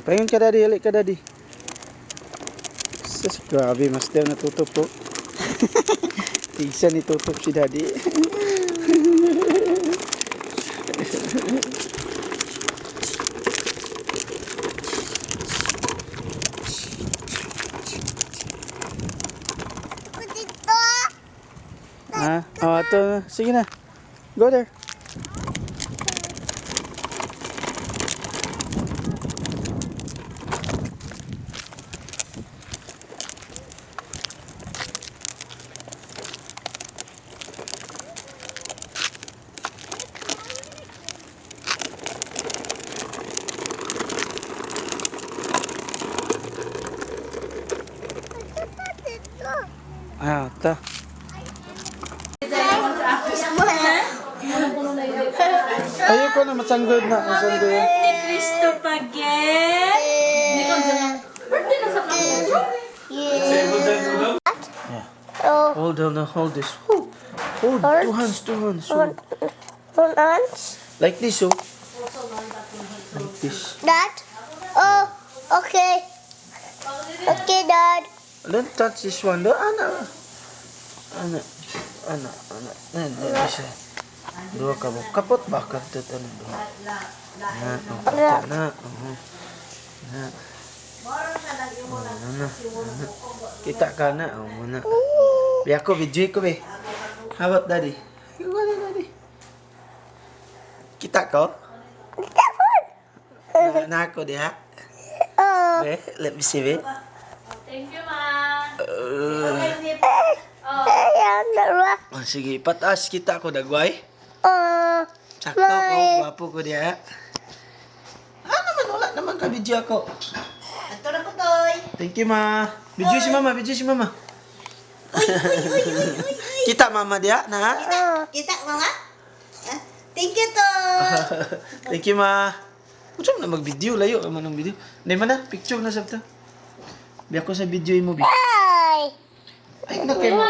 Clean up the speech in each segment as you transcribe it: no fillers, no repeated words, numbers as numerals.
Pahingon ka daddy, halik ka daddy. Sus, grabe master natutup po. Tigsa ni tutup si daddy. Oh, ito. Sige na. Go there. Ito. Ayoko na, masanggod na. Masanggod. Ni Cristo Paget. Hindi ko dyan. Birthday na sa kanila. Yeah. Hold on, hold this. Hold. Two hands. So, like this, oh. Like this. Dad? Oh, okay. Okay, Dad. Don't touch this one. Don't, Ana. Bisa. Dua kamu kapot bakal tetan dua. Nah. Kita kana mana. Biar aku video ko be. How about daddy? Daddy. Kita ko? Kita pun. Na ako dia. Oh. Be, let me see be. Thank you, Ma. Ayan, dalawa. Oh, sige, pataas kita ko dagway. Oh. Sakto ko, gwapo ko dia. Naman, wala naman ka video ako. Ito na ko, Toy. Thank you, ma. Video si mama. Kita mama dia, na? Kita, Mama? Thank you, Toy. Thank you, ma. Gusto mo na mag-video, layo ka man ng video. Hindi man na, picture na sabta. Biya ko sa video mo, bi. Hi. Ay, na kayo mo.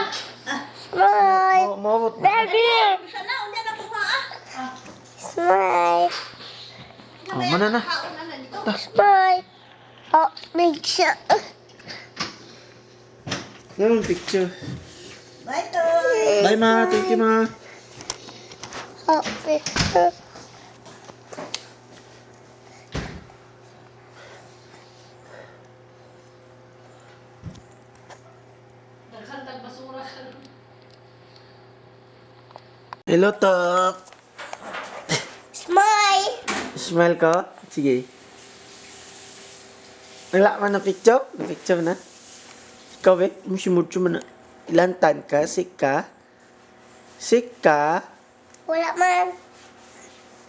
Smile. Mawot. Daddy. Smile. Oh, mana na. Smile. Oh, make sure. Naman picture. Bye, Toy. Bye, ma. Thank you, ma. Oh, picture. Naghantag basura. Hello, Tok. Smile. Smile ka? Sige. Wala man na picture? Na picture na? Ikaw, be? Musimutsu mo na. Ilan tan ka? Sik ka? Sik ka? Wala man.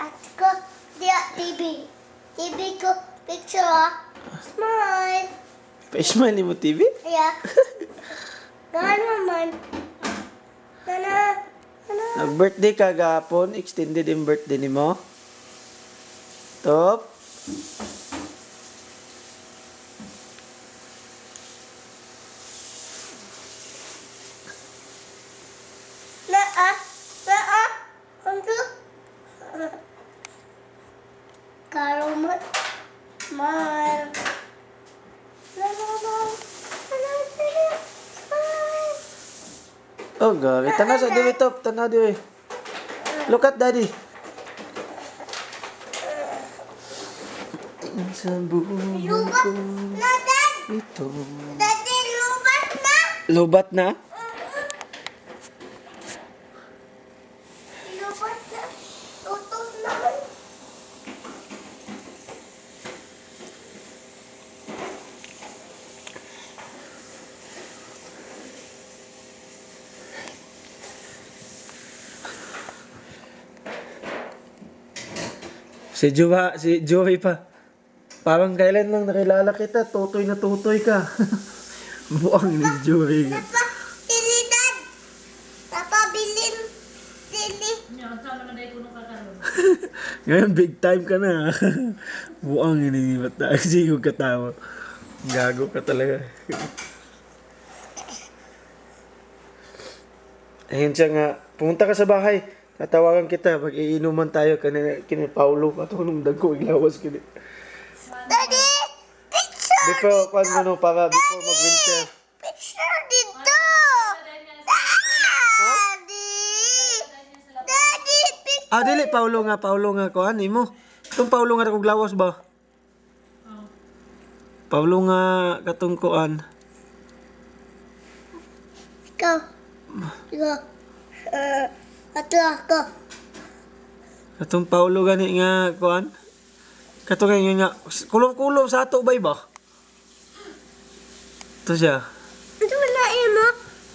At ko, dia TV. TV ko, picture ah. Smile. Pa-smile mo TV? Yeah. Gano man. Nana. Nag-birthday ka gapon, extended yung birthday ni mo. Top. Naa. Untuk. Karumat. Smile. Smile. Oh, gabi. Tanaw sa diwi, Top. Tanaw diwi. Look at daddy. Sa buhay Lubat ko na, Dad. ito. Daddy, lubat na. Lubat na? Lubat na. Tutok naman. Si Joey pa. Parang kailan lang nakilala kita, tutoy na tutoy ka. Buang ni Joey. Papa, tili, Dad. Papa, bilin. Tili. Nya sama na dai kuno ka karon. Ngayon, big time ka na. Buang ini bata. Sigog katawa. Gago ka talaga. Ayun siya nga. Pumunta ka sa bahay. Tatawagan kita. Mag-iinuman tayo. Kina Paulo. Ato nung dagko. Iglawas kini. Daddy, Before, kung ano, para before mag-winter. Picture dito. Daddy. Daddy, picture. Ah, dili, Paulo nga, kuhan, imo. Itong Paulo nga kong lawas ba? Paulo nga, katong kuhan. Ikaw. Ikaw. Ato ako. Katong Paulo gani nga, kuhan. Katong nga, kulong-kulong sa ato ba ba? Ito siya. Ito wala mo.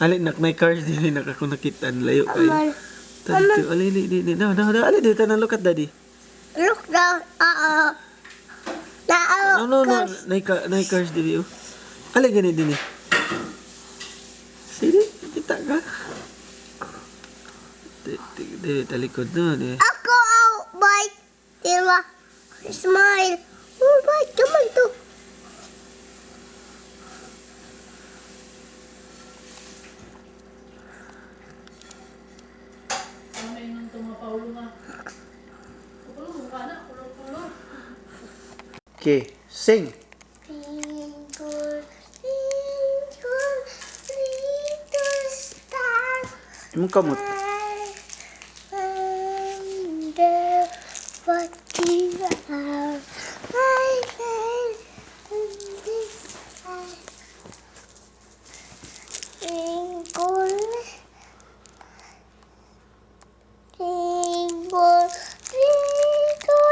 Ali, naknay cars din, nakako nakita, layo kayo. Amal. Tadi, ali, di, no, ali, dito na look at daddy. Look down. No, nay cars din yun. Ali, gani din eh. Sige, kita ka. Di, talikod na, di. Ako out bite. Diba? Smile. Oh, bite. Cuman to. May nang tumapaulo nga. Kulong ka na, kulong. Okay, sing. Twinkle, twinkle, little star. Imong kamot. I wonder what you are. My friend in this sky. Twinkle, twinkle, twinkle,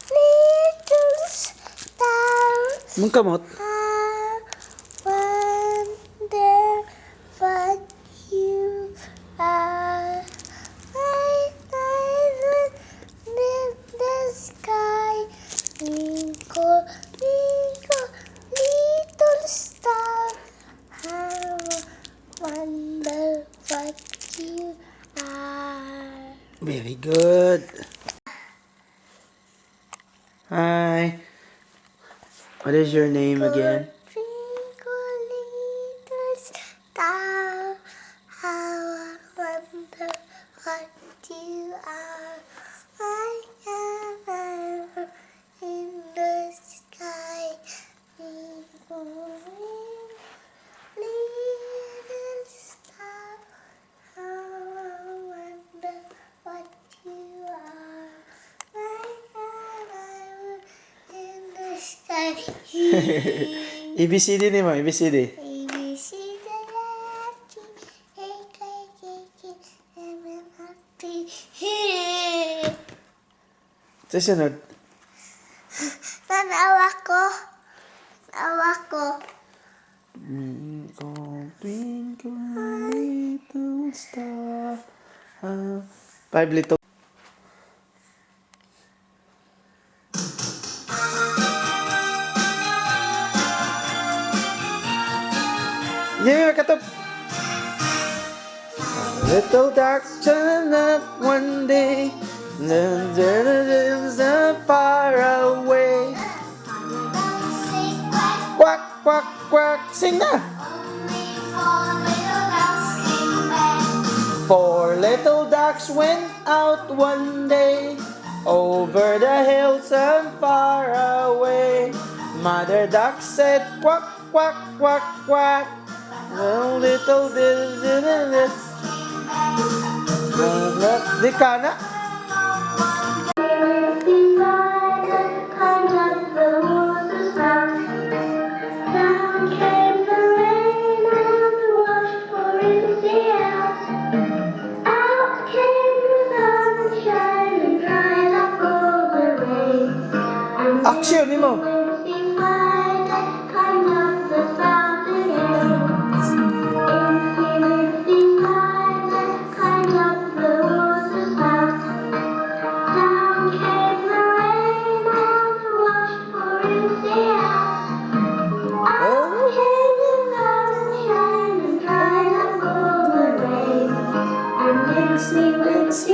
little star. Imong kamot. I wonder what you are. I diamond in the sky. Twinkle, twinkle, little star. I wonder what you are. Very good. Hi. What is your name again? Twinkle, little star, how I wonder what you are. I am in the sky. Twinkle, little star, how I wonder what you are. I am in the sky. ABCD ni mo, ABCD. A B C D E F G A K K M N O P. Sa sunod. Nanawa ko. Nanawa ko. Twinkle, twinkle, little star. Five little. Yeah, katop. Little dark turned up one day, then there's a far away. Quack, quack, quack, sing na. Four little ducks went out one day, over the hills and far away. Mother duck said quack, quack, quack, quack. Well, little did di ka na. Action ni mo.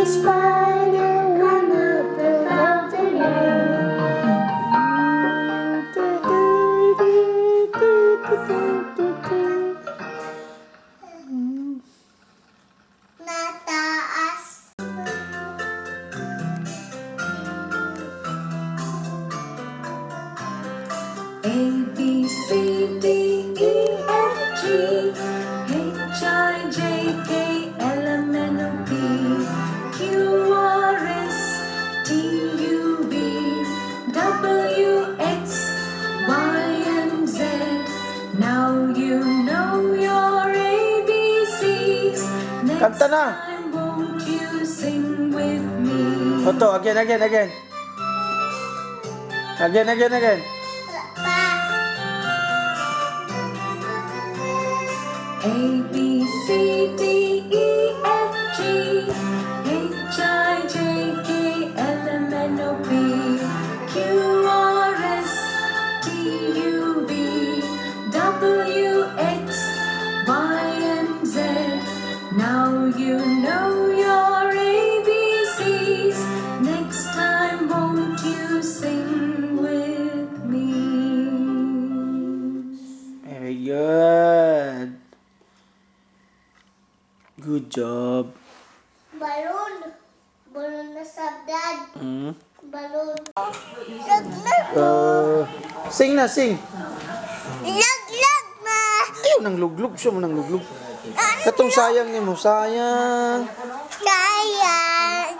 Spider run up the fountain hill. Nataas. A, B, C, D, E, F, G, H, I, J, K, L, M, N, O, P, Q, R, S, T, U, V, W, X, Y, and Z. Now you know your ABCs. Next Kanta na. time, won't you sing with me? Oto, again. Again. Pa. A, B, C, D, E, F, G, H, I, J, K, L, M, N, O, P, Q, R, S, T, U, V, W, X, Y, and Z. Now you know your ABCs. Next time, won't you sing with me? Very good. Good job. Balloon. Balloon na sabdad. Mm. Balloon. Lag-lag. Sing na, sing. Lag-lag ma. Ayaw nang luglug. Siya mo nang luglug. Katong sayang ni mo. Sayang. Sayang.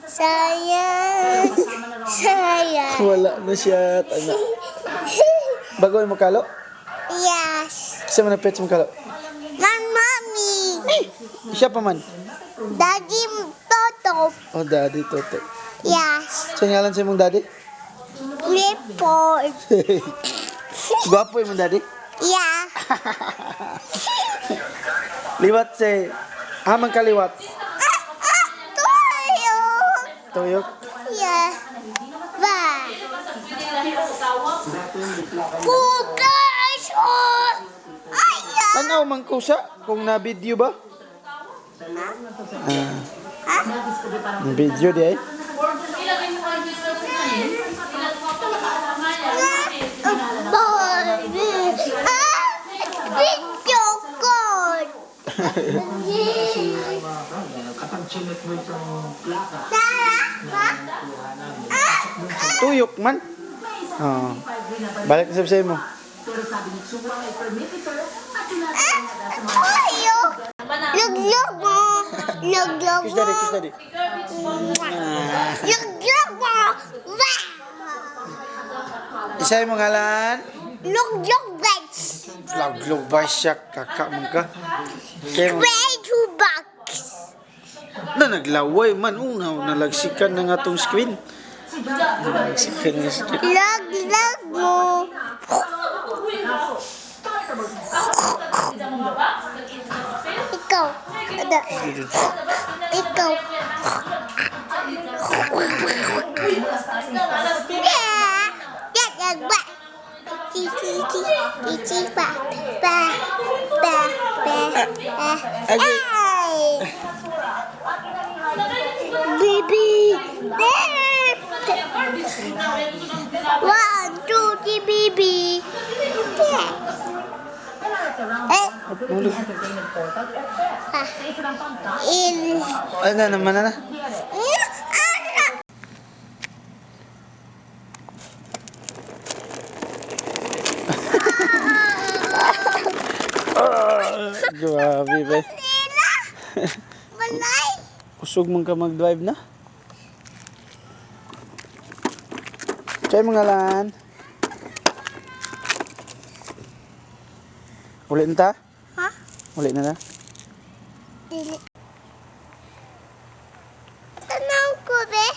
Sayang. Sayang. Wala na siya. Anak. Bago mo kalo? Yes. Kasi mo na pets mo kalo? Mommy. Siya pa man. Daddy Toto. Oh, daddy, Toto. Yes. Sa ngalan sa mong daddy? Report. Gwapo yung mong daddy? Yeah. Liwat si... Amang kaliwat. Tuyok. Tuyok. Yeah. Ba. Pugas. Oh. Ayan. Ano mang kusa? Kung na-video ba? Video di ay? Video call. Tuyok man. Oh. Balik sa sabi mo. Tuyok. Luglog mo. Luglog Kiss mo. daddy, kiss daddy. Luglog mo. Wah. Isa'y mo ngalan? Luglog bags. Vlog ba siya? Kakak mo ka? Kaya mo, Way to box. na naglaway man. Nalagsikan na nga tong screen. Nalagsikan nga screen. Luglog mo. Ikaw. Ada. Ikaw. Yeah. Yeah, ba. Cici, ba. Ba. Ba. Ba. Okay. Ay. Baby. There. 1, 2, 3, baby. Yeah. Ay na naman na. Grabe ba? Balay. Kusog man ka mag-drive na? Chay mga lan. Ulit na ta? Ha? Ulit na ta? Dili. Tanaw ko, be.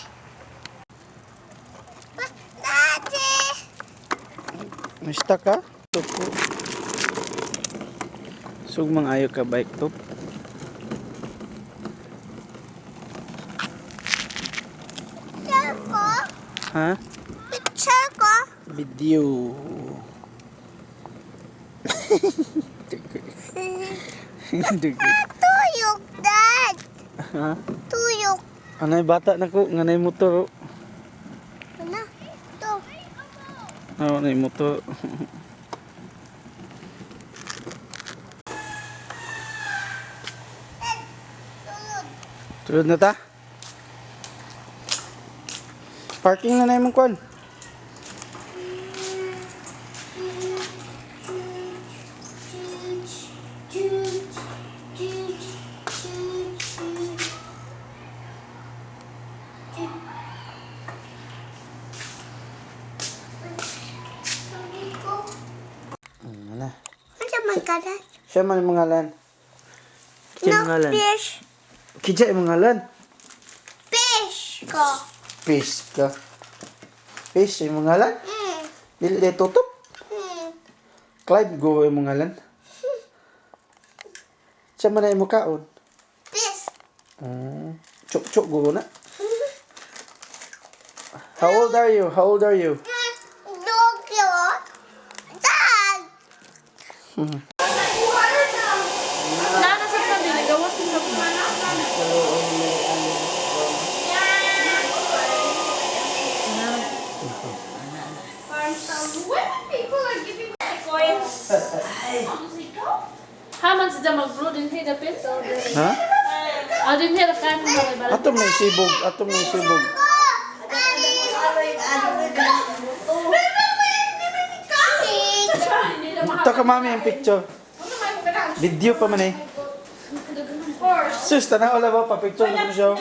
Dati. Mista ka? Tupo. Sugmang ayo ka bike to. Picture ko. Ha? Picture ko. Video. Tuyok, Dad. Ha? Tuyok. Anay bata na ko, nganay motor. Ano? Ito. Oh, nay motor. Sulod. Tulad na ta? Parking na na yung kwan. Ano? Ano man kada? Siya man yung ngalan. Siya No ngalan. fish. Kija yung ngalan. Fish ko. Fish ka. Fish yung ngalan. Dili day tutup. Clyde go yung ngalan. Siya man na yung kaon. Fish. Chuk go na. How old are you? How old are you? Dog yun. Dad. Nana sa tabi, nagawa ko sa Haman sa mag-bro din siya dapit. Ha? Din siya kan mo Atom na isibog. Atom na isibog. Ito ka mami yung picture. Video pa man eh. Sus, tanaw wala ba pa picture ko siya.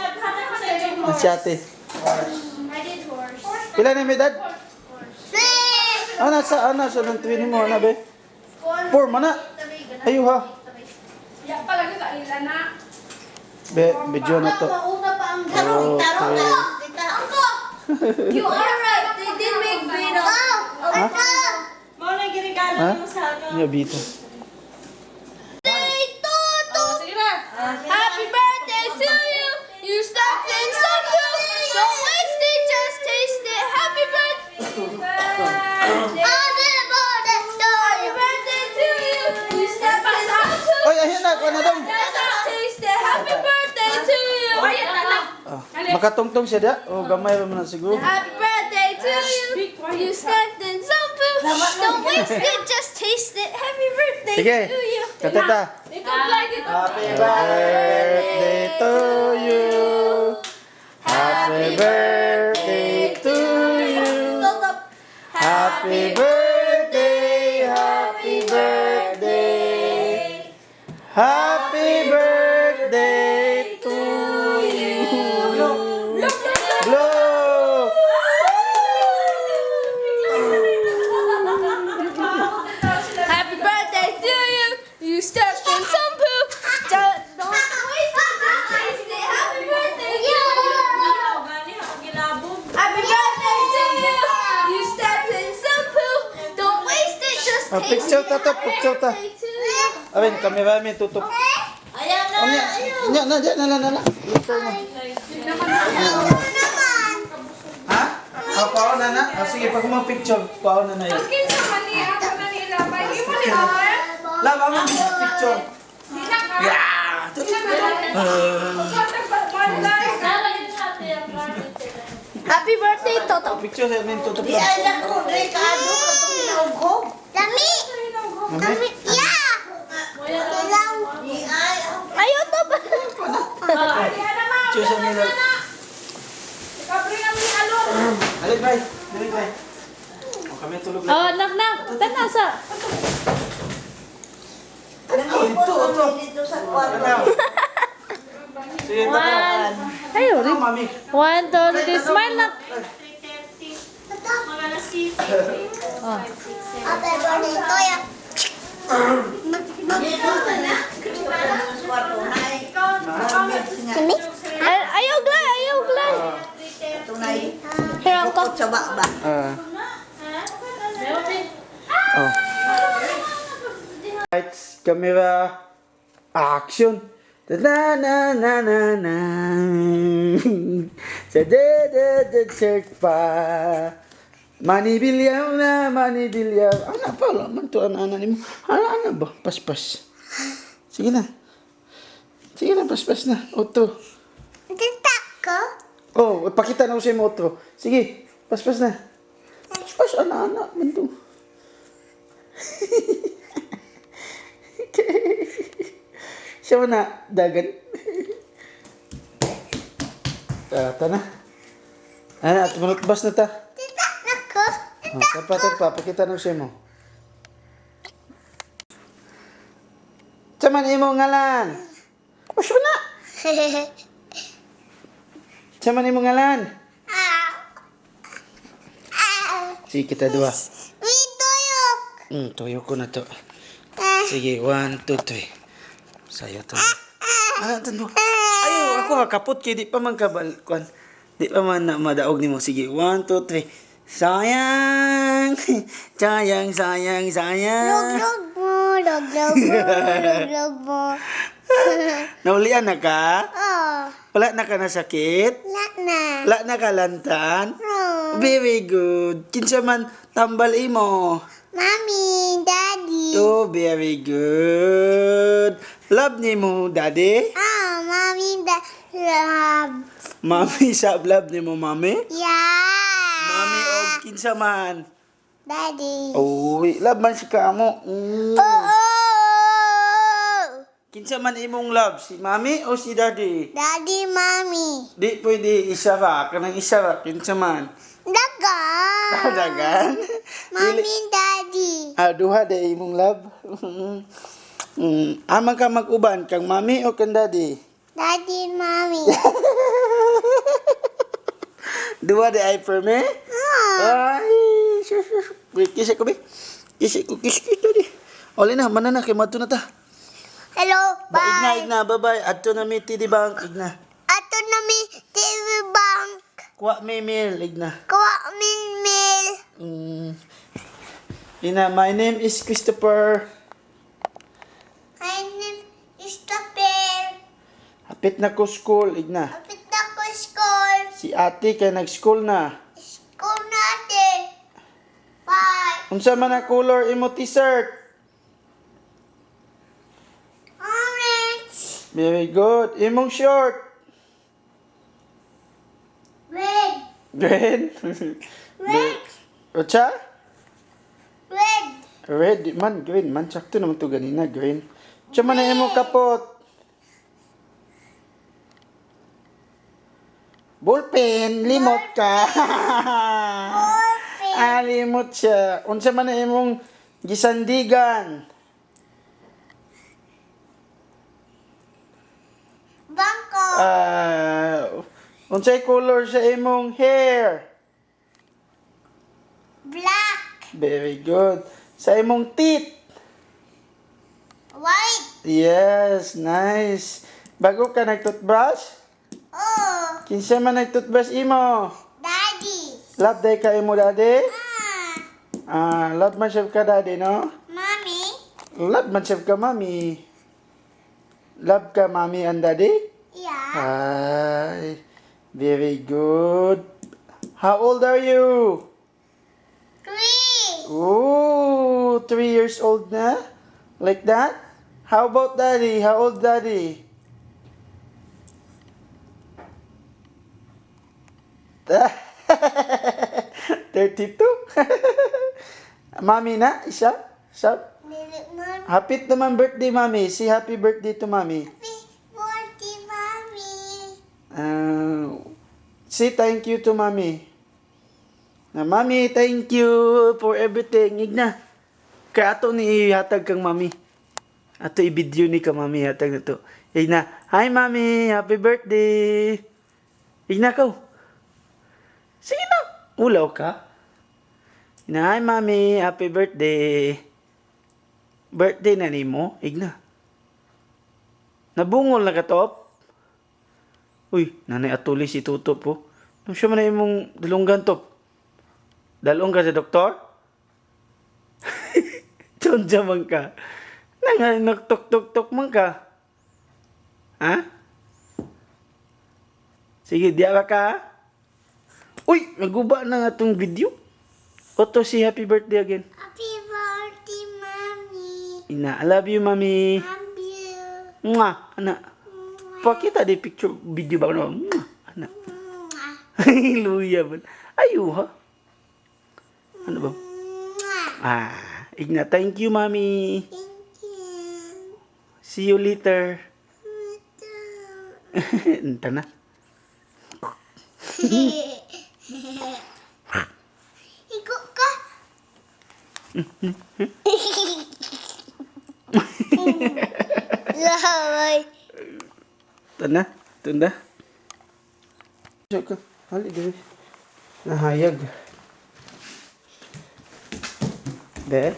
Ang siyate. Pila na may dad? Ana sa ng twin mo ana be? 4 mana. Ayo ha. Be, video na to. Okay. You are right. They did make bread of. Ha? Ha? Yung bito. Sige na. Happy birthday to you. You stepped in some food. Don't waste it, just taste it. Happy birthday. Happy birthday to you. You stepped in some food. Oy, ayan na, kuha na dong. Just taste it. Happy birthday to you. Makatungtong siya da. O, gamay pa man na siguro. Happy birthday to you. You stepped in some food. Don't waste it, just taste it. Happy birthday Sige, to you. katata. Happy birthday to you. Happy birthday to you. Happy birthday, happy birthday. Happy birthday to you. Blow. Happy birthday to you. You stepped in some poo. Don't waste it, just taste it. Happy birthday to you. Happy birthday to you. You stepped in some poo. Don't waste it, just taste Picture it. ta to, picture ta. Birthday to you. Awin, kamera mi tutup. Ayan na. Nya na, diyan na. Picture mo. Ha? Paon na na. Sige, pag mo picture, paon na na yun. Laba mo picture. Yeah. Happy birthday, Toto. Picture sa min tutup. Lami. Lami. Yeah. Ilaw. Ayaw to ba? Picture sa min. Alik bay. Dili bay. O kami tulog lang. Oh, nak. Tana sa. Ito sa kwarto. Sige, tara. Ayaw Ano, mami? 1, 2, 3, smile na. Ate, balik ko ya. Kami? Ayaw glay. Hirang ko. Oh. Lights, camera, action. Na na na na na. Sa de church pa. Manibilyam na, manibilyam. Ana pa, laman to, ana ni mo. Ana ba? Paspas. Sige na. Paspas na. Otro. Tita ko? Oh, pakita na ko sa'yo mo otro. Sige, paspas na. Paspas, ana, man to. Siya mo na, dagan. Ta na. Ano, at malutbas na ta. Tita ko? Tagpa, pakita na siya mo. Saman imo ngalan. Paspas na. Sa man imong ngalan? Ah. Ah. Sige kita dua. May tuyok. Tuyo ko na to. Ah. Sige, 1, 2, 3. Sayo to. Tando. Ayaw, ako makapot kay di pa man kabalkon. Di pa man na madaog nimo. Sige, 1, 2, 3. Sayang. Sayang, sayang, sayang. Log mo, log mo. Naulian na ka? Oh, Wala na ka na sakit? na. Wala na ka lantan? Oh. Very good. Kinsa man tambal imo. Mommy, Daddy. Oh, very good. Love ni mo, daddy? Ah, Mommy, love. Mami, sa love ni mo, mami? Yeah. Mami, og kinsa man. Daddy. Oh, love man si kamo. Oh. Kinsa man imong love, si mami o si daddy? Daddy, Mommy. Di pwede isa ra, kanang isa ra, kinsa man. Dagan. Dagan? Mommy, Daddy. Duha de imong love. Amang ka mag-uban, kang mami o kang daddy? Daddy, Mommy. Dua de ay per me? Ah. Ay, wait, kisi ko, be. Kisi ko di. Oli na, mana na, kay mato na ta. Hello, bye. Igna, bye-bye. Adto na mi tidi bang, igna. Ato na mi TV Bank. Kuha mi meal, igna. Kuha min mail. Ina, my name is Christopher. My name is Tapir. Hapit na ko school, igna. Kapit na ko school. Si ate kay nag-school na. School natin. Bye. Unsa man ang color imo t-shirt? Orange. Very good. Imong short? Red. Green? Red. Ocha? Red. Red man, green man. Sakto naman to ganina, green. Ocha man na imong kapot? Ballpen, limot ka. Ballpen. Limot siya. Unsa man na imong gisandigan? Bangko. Unsay color sa imong hair? Black. Very good. Sa imong teeth? White. Yes, nice. Bago ka nag-toothbrush? Oh. Kinsa man nag-toothbrush imo? Daddy. Love day ka imo, daddy? Ah. Love man siya ka, daddy, no? Mommy. Love man siya ka, mami. Love ka, mami and daddy? Yeah. Ay, very good. How old are you? 3. Oh, 3 years old na? Like that? How about daddy? How old daddy? Ah, 32? Mami na? Isa? Isa? Mommy. Happy naman birthday, mami. Say happy birthday to mami. Happy birthday, Mommy. Say thank you to mami. Na mami, thank you for everything. Igna. Kaya ato ni hatag kang mami. Ato i-video ni ka mami hatag na to. Igna, hi mami, happy birthday. Igna ko. Sige na. Ulaw ka. Igna, hi mami, happy birthday. Birthday na nimo, Igna. Nabungol na ka top? Uy, nanay atuli si Tuto po. Nung siya man na imong dalunggan top. Dalong ka sa doktor? Chonja man ka. Nagtok-tok-tok man ka. Ha? Sige, diya ba ka? Uy, naguba na nga tong video. Oto si happy birthday again. Happy birthday, Mommy. Ina, I love you, mami. Love you. Mwah, anak. Pakita di picture video ba no? Mwah, anak. Mwah. Luya man. Ayo ha. Ano ba? Mwah. Igna, thank you, mami. Thank you. See you later. Ito. Enta na. Iko ka. Laway. Tana, tunda. Ka. Hali diri. Nahayag. Be.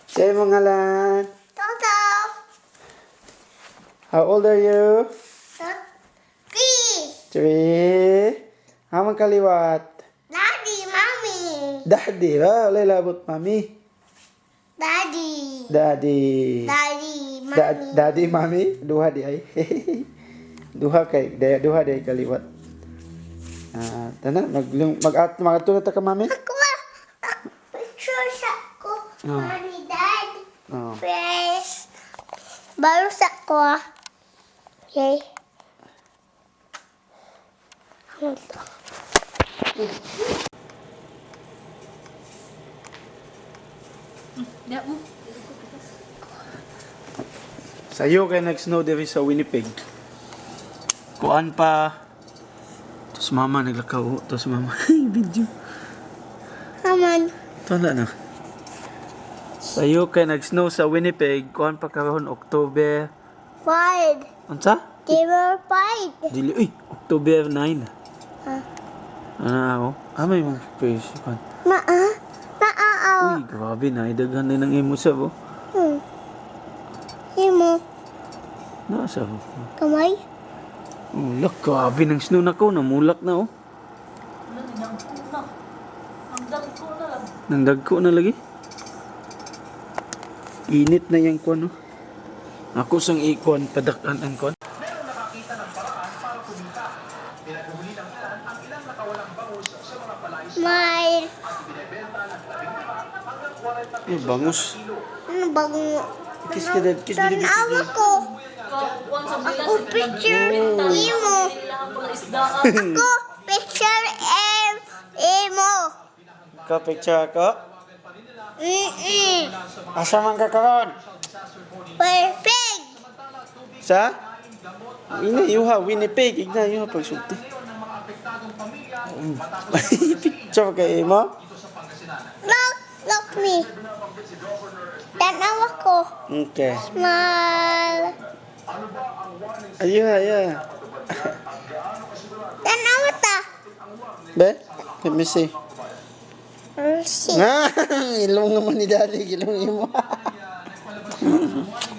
Say mo ngalan. Toto. How old are you? Three. 3. Hamang kaliwat. Daddy, mommy. Daddy. Wow, walay labot mami. Daddy. Daddy. Daddy, mommy. Daddy, mami. Duha di ay. Duha day kaliwat. Tanan mag-atulog ta ka mami. Ako ah. Picture sa ko. Oh. Mommy, dad. Oh. Press. Baru sa ko ah. Okay. Ano to? Sayo kay nag-snow diri sa Winnipeg. Kuan pa. Tapos mama naglakaw. Tapos mama. Video. Aman. Tala na. Sayo kay nag-snow sa Winnipeg. Kuan pa karon October. Five. Unsa? They were five. Dili. Uy, October 9. Huh? May mga fish. Kuan. Maa. Maa. Uy, grabe na. Idaghan na ng imo sa bo. Himo. Nasa bo. Kamay. Ulak, grabe ng snow na ko. Namulak na oh. Nang dagko na lagi. Init na yung kuan oh. Ako sang ikon padakan ang kuan. May. Bangus. Ano bang... Kiss ka dad, kiss dad. Tanawa ko. Ako picture imo. Ako picture imo. Ka picture ako. Asa man ka karon? Perfect. Sa? Ina yuha Winnipeg, igna yuha pagsulti. Picture kay mo? Look me. Tanawa ko. Okay. Smile. Ayuha. Tanawa ta. Be? Let me see. See. Ilong naman ni daddy, ilong imo.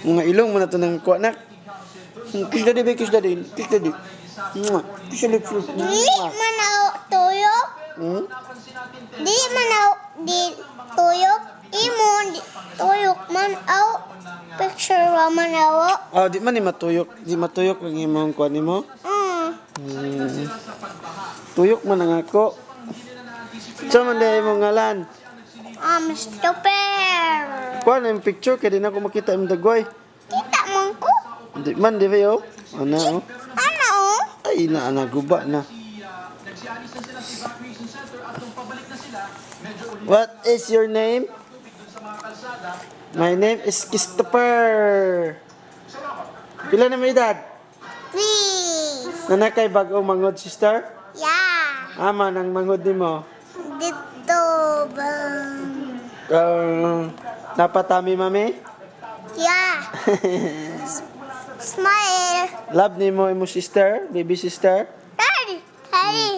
Mga ilong mo na to ng kuha nak. Kiss daddy, be, kiss daddy. Kiss daddy. Kiss lips. Di manaw tuyok. Di manaw di tuyok. Imo di tuyok man aw. Picture wa manaw. Oh, di man ni matuyok. Di matuyok ang imong kuha nimo. Tuyok man ang ako. Sa man dahil mong ngalan? Stupid. Kuha na yung picture, kaya din ako makita yung dagway. Kita man ko. Di man, di ba yun? Ano, oh? Ano oh? Ay, guba na. What is your name? My name is Christopher. Pila na may edad? Please. Nanakay bagong mangod, sister? Yeah. Ama, nang mangod ni mo. Dito ba? Napatami, mami? Yeah. Smile. Love ni mo, imo sister? Baby sister? Daddy. Daddy.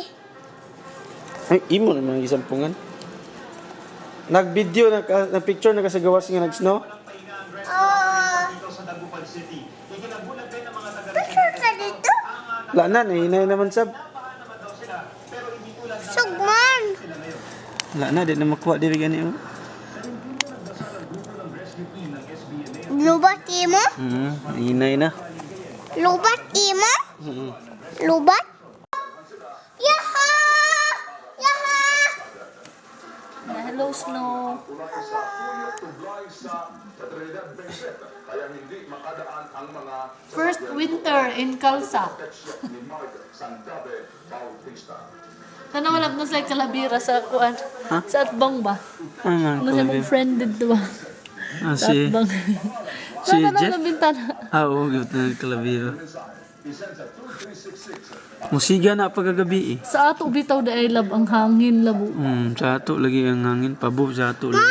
Ay, imo naman ang isampungan. Nag-video, nag-picture, nakasagawas nga nag-snow. Picture ka dito? Wala na, nahinay naman sab. Sugman. Wala na, di na makuha diri gani oh. Lubat imo? Nahinay na. Lubat imo? Lubat? Yaha! Yaha! Hello, Snow. First winter in Kalsa. Tanaw lang na sa Kalabira sa kuan. Sa Atbang ba? Ano siya mong friend dito ba? Sa Si Atbang. si Tanaw Jeff? na bintana. Oo, gawit na kalabiro. Musiga na pagagabi eh. Sa ato bitaw da ay lab ang hangin labo. Sa ato lagi ang hangin, pabo sa ato lagi.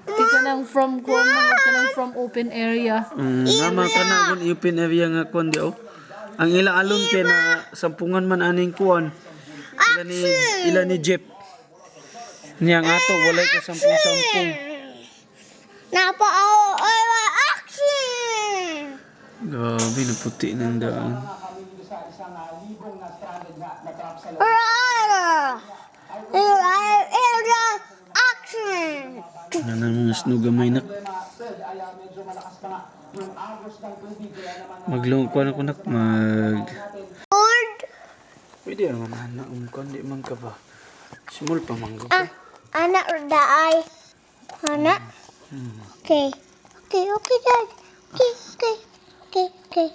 Kaya ka nang from kuan mo, ka nang from open area. Nama ka na kung open area nga kuan di oh. Ang ila alon kay na sampungan man aning kuan. Ila ni Jeep. Niyang ato walay ka sampung-sampung. Action! Grabe na puti ng daan. Action! Ano na mga snow gamay na. Maglong ko na kunak Lord! Pwede naman anak umkan di man ka ba. Small pa manggo ka. Anak daay. Anak? Okay. Okay, okay, Dad. Okay, okay. Okay, okay.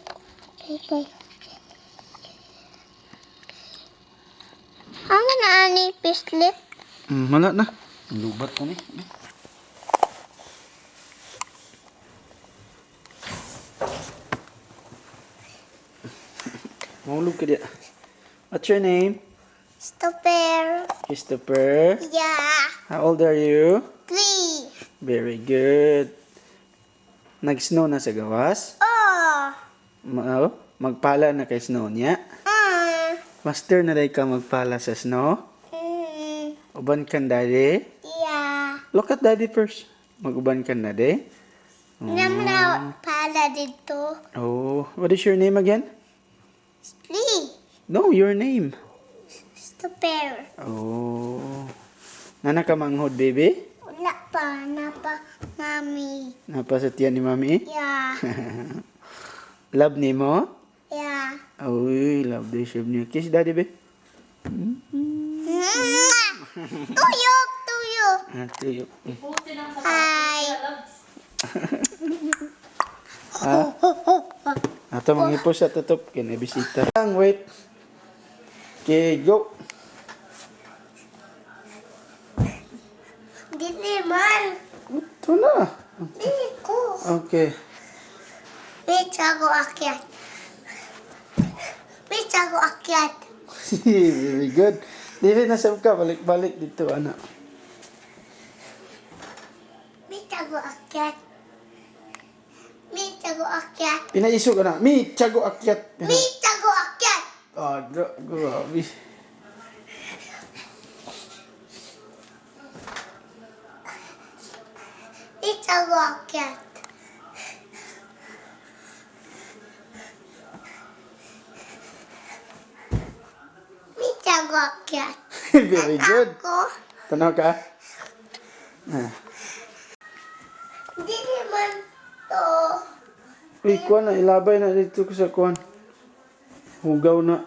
Okay, okay. Ano na ani pislit? Mala na. Lubat ka ni. Mahulog ka diya. What's your name? Stopper. Christopher. Yeah. How old are you? 3. Very good. Nag-snow na sa gawas? Oh. Magpala na kay snow niya? Master na day ka magpala sa snow? Uban kan daddy? Yeah. Look at daddy first. Mag-uban kan daddy? Namna pala dito. Oh, what is your name again? 3. No, your name. Stopper. Oh. Nana ka manghod, baby? Wala pa. Napa, mami. Napa sa tiyan ni mami? Yeah. Love ni mo? Yeah. Uy, love the shape niya. Kiss daddy, babe. Tuyok, tuyok. Tuyo. Hi. Ato mga hipo sa tutup. Kinabisita. Wait. Okay, go. Dili man. Ito na. Dili ko. Okay. Wait, ako akyat. Wait, ako akyat. Very good. Dili na sa ka. Balik-balik dito, anak. Wait, ako akyat. Wait, ako akyat. Pinaiso ka na. Mi, tiyago akyat. Wait, ako akyat. Ah, grabe. Wait, ako akyat. Wait, ako akyat. Very good. Ako. Tanaw ka. Dili man to. Uy, kuwan na. Ilabay na dito ko sa kuwan. Hugaw na.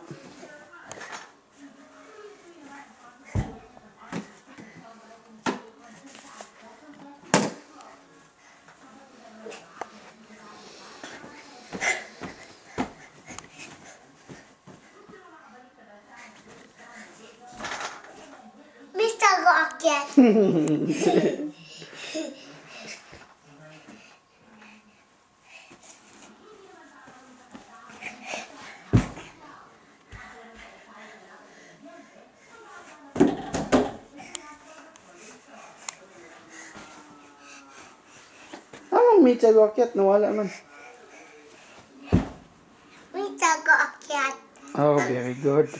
Wait, ako akyat. Anong may tiyago akyat? Nawala man. Wait, ako akyat. Oh, very good.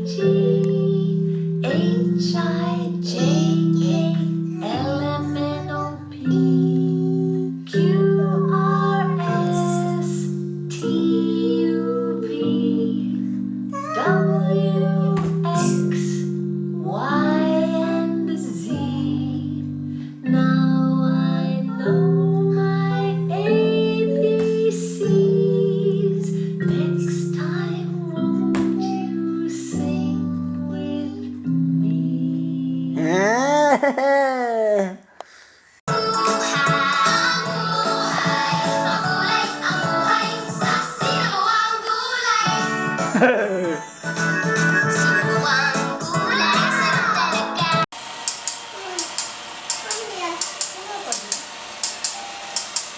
G H I J K L M N O P Q R S T U V W X Y and Z. Now I know my ABCs. Next time, won't you sing with me?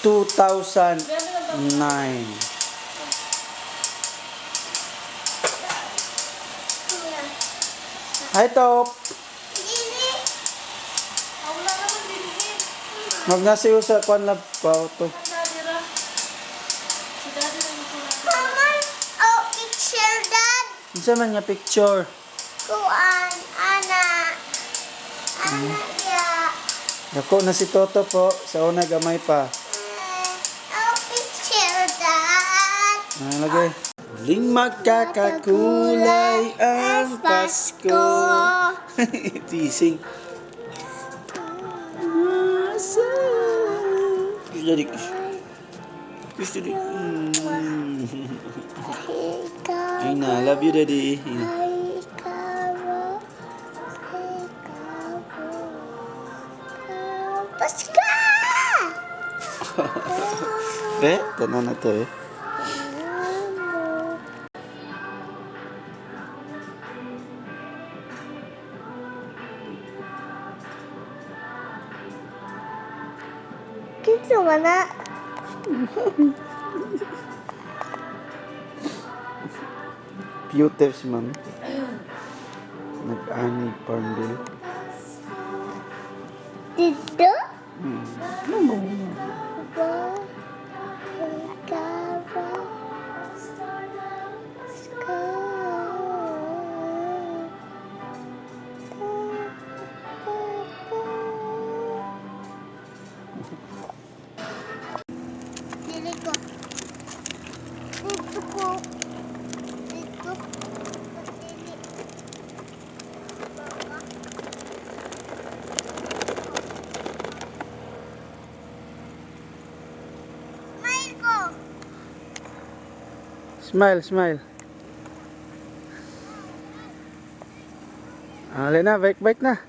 Two 2009. Hi, Top. Magnasiyo sa kwan lab pa to. Unsa man nga picture? Kuan, ana. Ana ya. Dako na si Toto po. Sa una gamay pa. Oh, picture that. Lagay. Muling magkakakulay ang Pasko. Tising. Jadi. Jadi. Ay na, love you daddy. Paska! Tanan na to Kinsa man na? Pewters man. Nag-ani farm bill. Dito? Ano Ba? Kara. Ska. Dili ko. Dito ko. Dito. Dili. Smile ko. Smile, smile. Alin na, bike na.